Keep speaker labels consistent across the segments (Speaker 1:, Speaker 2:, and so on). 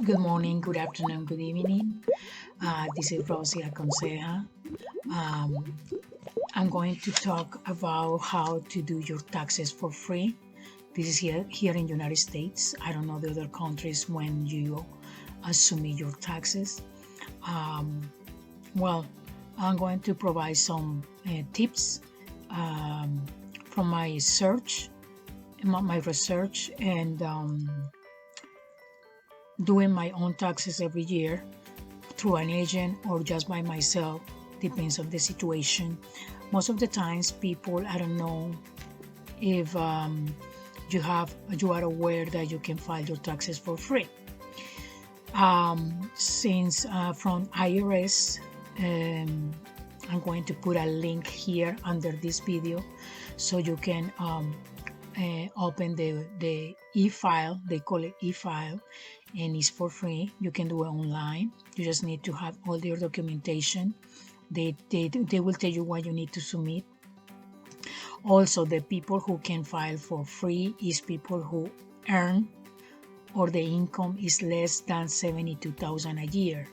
Speaker 1: Good morning, good afternoon, good evening. This is Rosie Aconseja. Um, I'm going to talk about how to do your taxes for free. This is here in United States. I don't know the other countries when you submit your taxes. Um, well, I'm going to provide some tips um, from my search, my research, and doing my own taxes every year through an agent or just by myself, depends on the situation. Most of the times people, I don't know if you are aware that you can file your taxes for free. Since from IRS, I'm going to put a link here under this video so you can open the e-file. They call it e-file, and it's for free. You can do it online. You just need to have all your documentation. They will tell you what you need to submit. Also, the people who can file for free is people who earn or the income is less than 72,000 a year.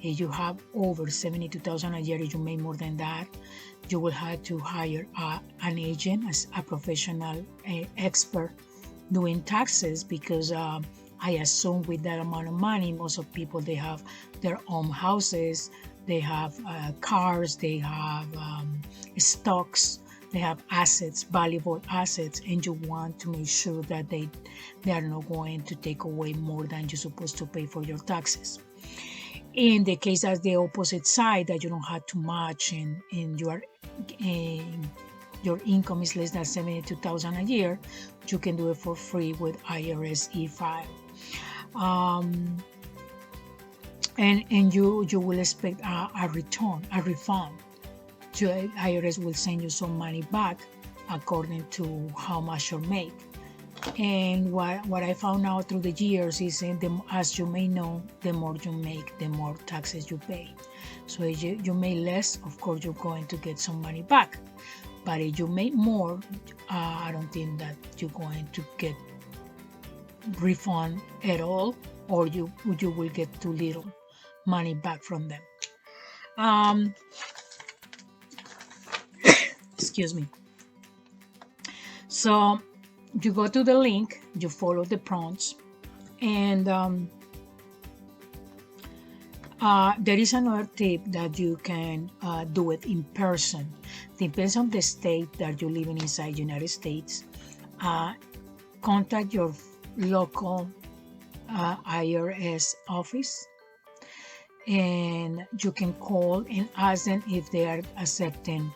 Speaker 1: If you have over 72,000 a year, if you make more than that, you will have to hire an agent as a professional expert doing taxes, because I assume with that amount of money, most of people, they have their own houses, they have cars, they have stocks, they have assets, valuable assets, and you want to make sure that they are not going to take away more than you're supposed to pay for your taxes. In the case that's the opposite side, that you don't have too much and your income is less than 72,000 a year, you can do it for free with IRS e-file. And you will expect a return, a refund. IRS will send you some money back according to how much you make. And what I found out through the years is, as you may know, the more you make, the more taxes you pay. So if you make less, of course, you're going to get some money back. But if you make more, I don't think that you're going to get refund at all, or you will get too little money back from them. Excuse me. So you go to the link, you follow the prompts, and there is another tip that you can do it in person. Depends on the state that you live in inside United States. Contact your local IRS office, and you can call and ask them if they are accepting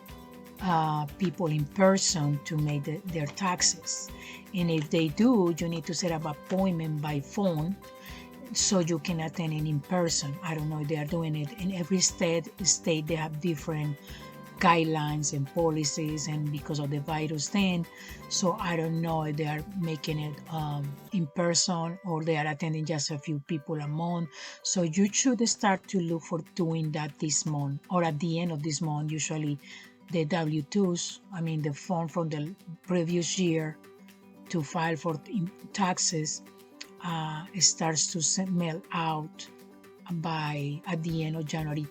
Speaker 1: people in person to make their taxes. And if they do, you need to set up an appointment by phone so you can attend it in person. I don't know if they are doing it in every state. They have different guidelines and policies, and because of the virus thing, so I don't know if they are making it in person or they are attending just a few people a month. So you should start to look for doing that this month or at the end of this month. Usually the W-2s, the form from the previous year to file for taxes, starts to mail out at the end of January.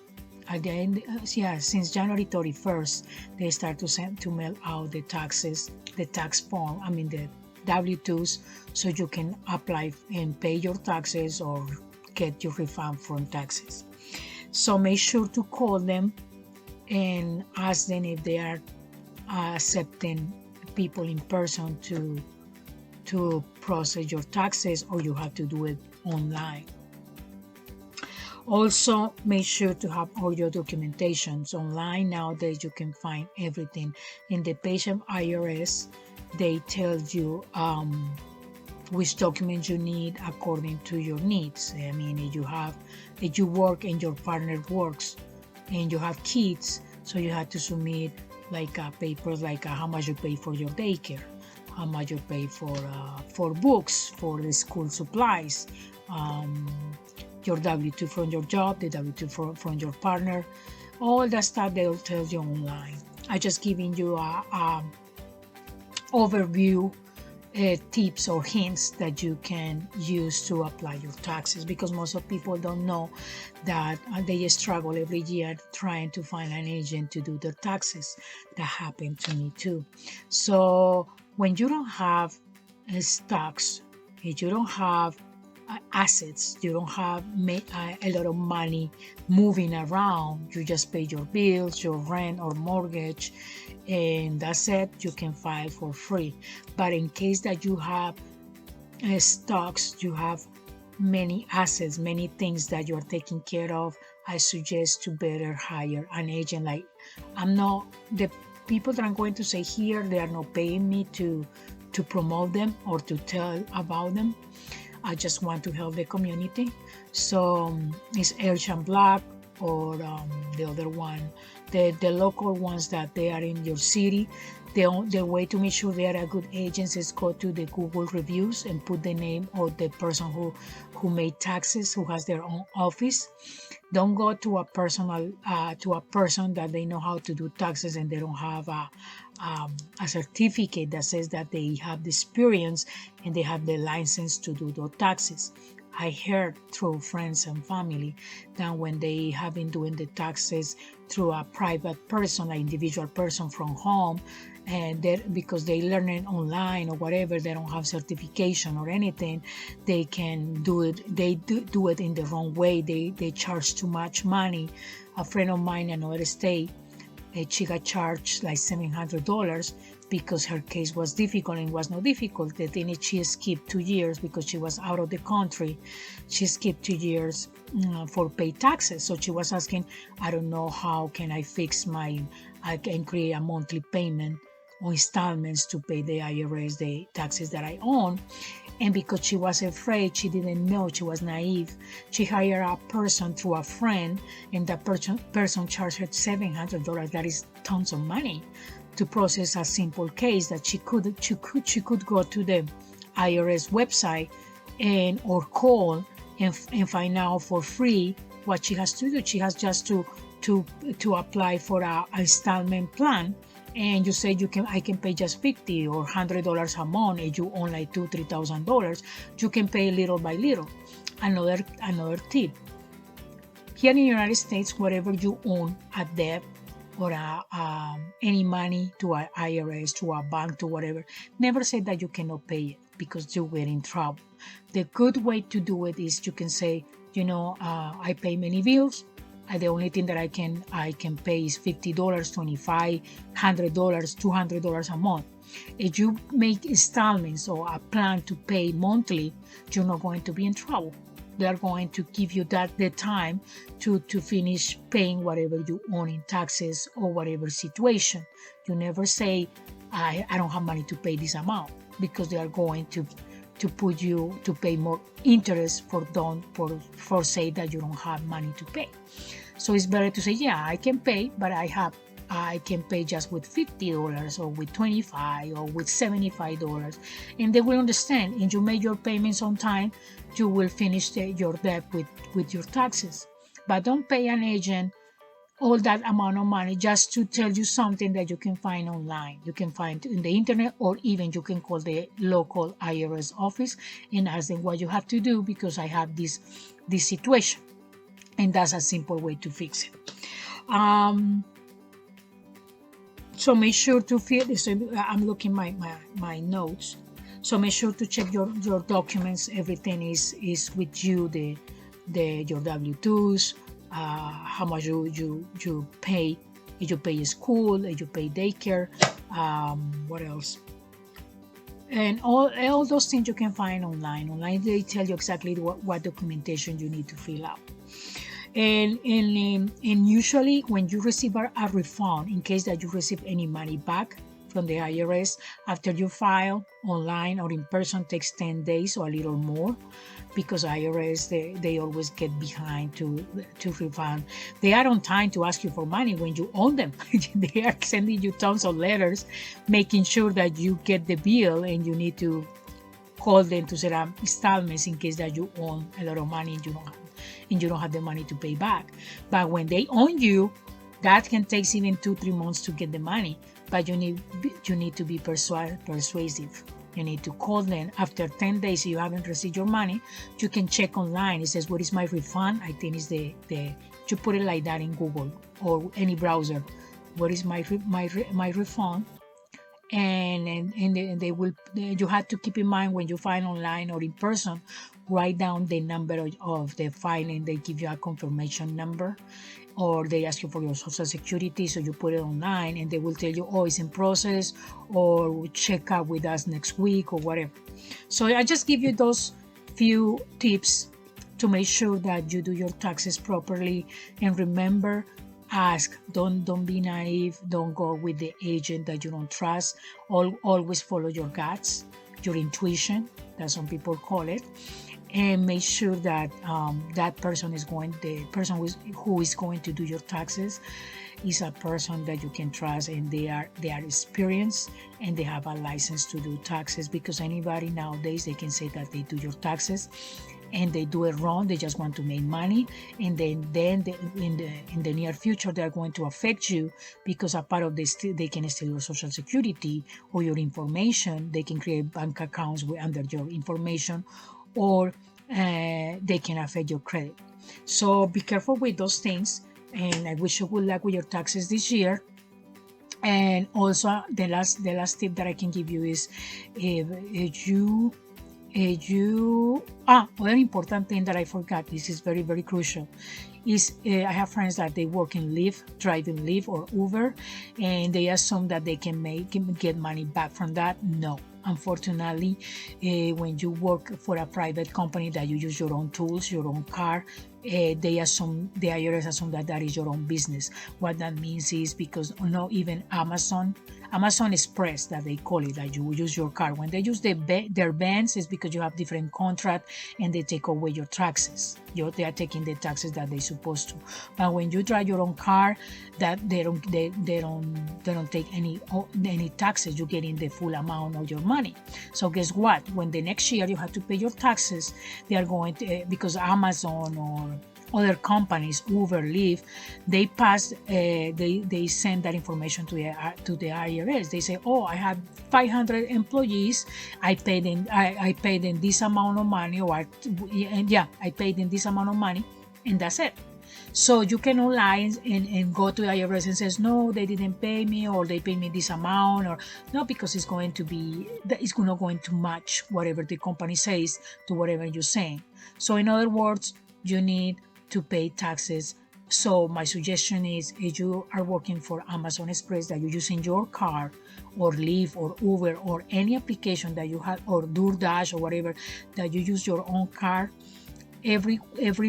Speaker 1: Since January 31st, they start to mail out the taxes, the tax form, the W-2s, so you can apply and pay your taxes or get your refund from taxes. So make sure to call them and ask them if they are accepting people in person to process your taxes, or you have to do it online. Also, make sure to have all your documentations online. Nowadays, you can find everything. In the page of IRS, they tell you which documents you need according to your needs. If you work and your partner works and you have kids, so you have to submit papers like how much you pay for your daycare, how much you pay for books, for the school supplies, your W-2 from your job, the W-2 from your partner, all that stuff they'll tell you online. I just giving you a overview tips or hints that you can use to apply your taxes, because most of people don't know that they struggle every year trying to find an agent to do their taxes. That happened to me too. So when you don't have stocks, if you don't have assets, you don't have a lot of money moving around, you just pay your bills, your rent or mortgage, and that's it, you can file for free. But in case that you have stocks, you have many assets, many things that you're taking care of, I suggest to better hire an agent. Like, I'm not the people that I'm going to say here, they are not paying me to promote them or to tell about them. I just want to help the community. So it's Elsham Black or the other one, the local ones that they are in your city. The way to make sure they are a good agents is go to the Google reviews and put the name of the person who made taxes, who has their own office. Don't go to a person that they know how to do taxes and they don't have a certificate that says that they have the experience and they have the license to do those taxes. I heard through friends and family that when they have been doing the taxes through a private person, an individual person from home, and because they learn it online or whatever, they don't have certification or anything, they can do it. They do it in the wrong way. They charge too much money. A friend of mine in another state, she got charged like $700 because her case was difficult, and was not difficult. The thing is, she skipped 2 years because she was out of the country. She skipped 2 years for pay taxes. So she was asking, I don't know how can I fix I can create a monthly payment or installments to pay the IRS, the taxes that I own. And because she was afraid, she didn't know, she was naive, she hired a person through a friend, and that person charged her $700. That is tons of money to process a simple case that she could go to the IRS website or call and find out for free what she has to do. She has just to apply for a installment plan. And you say I can pay just $50 or $100 a month, and you own like $2,000-$3,000. You can pay little by little. Another tip: here in the United States, whatever you own a debt or any money to an IRS, to a bank, to whatever, never say that you cannot pay it because you get in trouble. The good way to do it is you can say, I pay many bills. The only thing that I can pay is $50, $25, $100, $200 a month. If you make installments or a plan to pay monthly, you're not going to be in trouble. They are going to give you the time to finish paying whatever you own in taxes or whatever situation. You never say, I don't have money to pay this amount, because they are going to put you to pay more interest for say that you don't have money to pay. So it's better to say, yeah, I can pay, but I can pay just with $50 or with $25 or with $75, and they will understand. And you make your payments on time, you will finish your debt with your taxes. But don't pay an agent all that amount of money just to tell you something that you can find online. You can find in the internet, or even you can call the local IRS office and ask them what you have to do, because I have this situation. And that's a simple way to fix it. So make sure to fill this. I'm looking my notes. So make sure to check your documents. Everything is with you. Your W-2s. How much you pay, if you pay school, if you pay daycare, what else? And all those things you can find online. Online they tell you exactly what documentation you need to fill out. And usually when you receive a refund, in case that you receive any money back from the IRS after you file online or in person, takes 10 days or a little more, because IRS they always get behind to refund. They are on time to ask you for money when you owe them. They are sending you tons of letters making sure that you get the bill, and you need to call them to set up installments in case that you own a lot of money and you don't have the money to pay back. But when they own you, that can take even 2-3 months to get the money. But you need to be persuasive. You need to call them. After 10 days, if you haven't received your money, you can check online. It says, what is my refund? I think it's you put it like that in Google or any browser. What is my refund? And they will, you have to keep in mind when you file online or in person, write down the number of the filing. They give you a confirmation number, or they ask you for your social security, so you put it online and they will tell you, oh, it's in process, or check out with us next week or whatever. So I just give you those few tips to make sure that you do your taxes properly. And remember, ask. Don't be naive. Don't go with the agent that you don't trust. Always follow your guts, your intuition, that some people call it, and make sure that the person who is going to do your taxes is a person that you can trust, and they are experienced and they have a license to do taxes. Because anybody nowadays, they can say that they do your taxes and they do it wrong. They just want to make money, and then in the near future they're going to affect you, because a part of this, they can steal your social security or your information. They can create bank accounts under your information, or they can affect your credit. So be careful with those things, and I wish you good luck with your taxes this year. And also the last tip that I can give you is, if you other important thing that I forgot, this is very, very crucial, is I have friends that they work in Lyft, driving Lyft or Uber, and they assume that they can get money back from that. No, unfortunately, when you work for a private company that you use your own tools, your own car, the IRS assume that is your own business. What that means is, because even Amazon Express, that they call it, that you use your car. When they use their vans, is because you have different contract and they take away your taxes. They are taking the taxes that they're supposed to. But when you drive your own car, that they don't take any taxes. You get in the full amount of your money. So guess what? When the next year you have to pay your taxes, they are going to, because Amazon or other companies, Uber, Lyft, they they send that information to the IRS. They say, oh, I have 500 employees. I paid them this amount of money, I paid them this amount of money, and that's it. So you cannot lie and go to the IRS and says, no, they didn't pay me, or they paid me this amount, or no, because it's not going to match whatever the company says to whatever you're saying. So in other words, you need to pay taxes. So my suggestion is, if you are working for Amazon Express, that you're using your car, or Lyft or Uber or any application that you have, or DoorDash or whatever, that you use your own car, every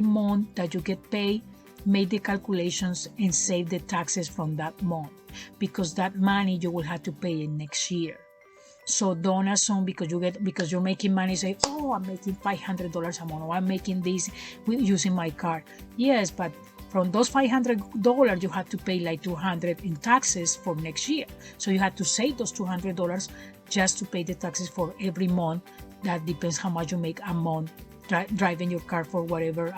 Speaker 1: month that you get paid, make the calculations and save the taxes from that month, because that money you will have to pay it next year. So don't assume because you're making money, say, oh, I'm making $500 a month, or I'm making this using my car. Yes, but from those $500, you have to pay like $200 in taxes for next year. So you have to save those $200 just to pay the taxes for every month. That depends how much you make a month driving your car for whatever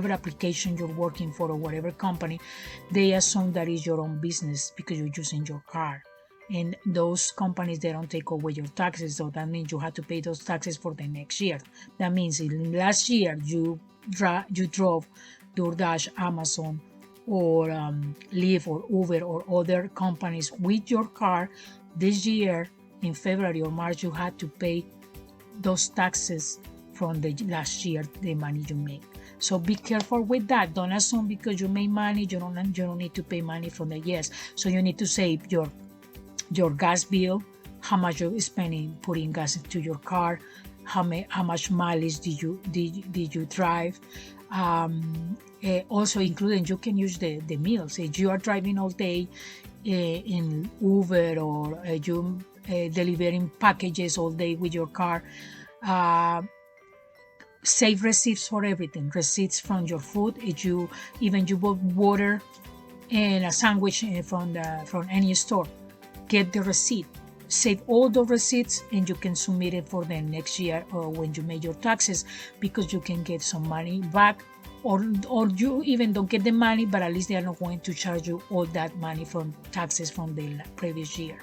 Speaker 1: application you're working for, or whatever company. They assume that is your own business because you're using your car. And those companies, they don't take away your taxes. So that means you have to pay those taxes for the next year. That means in last year you drove DoorDash, Amazon, or Lyft or Uber or other companies with your car. This year in February or March, you had to pay those taxes from the last year, the money you make. So be careful with that. Don't assume because you make money, you don't need to pay money from the yes. So you need to save your gas bill, how much you're spending putting gas into your car, how much mileage did you drive. Also including, you can use the meals. If you are driving all day in Uber, or you delivering packages all day with your car, save receipts for everything. Receipts from your food. If you bought water and a sandwich from any store, get the receipt. Save all the receipts, and you can submit it for the next year, or when you make your taxes, because you can get some money back, or you even don't get the money, but at least they are not going to charge you all that money from taxes from the previous year.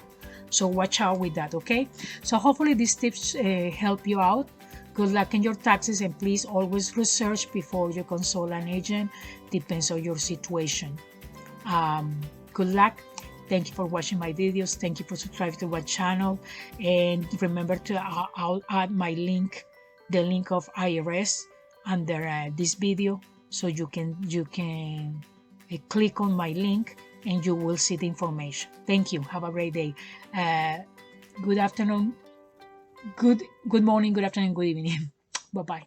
Speaker 1: So watch out with that, okay? So hopefully these tips help you out. Good luck in your taxes, and please always research before you consult an agent. Depends on your situation. Good luck. Thank you for watching my videos. Thank you for subscribing to my channel. And remember to I'll add my link, the link of IRS under this video, so you can click on my link and you will see the information. Thank you. Have a great day. Good afternoon. Good morning. Good afternoon. Good evening. Bye bye.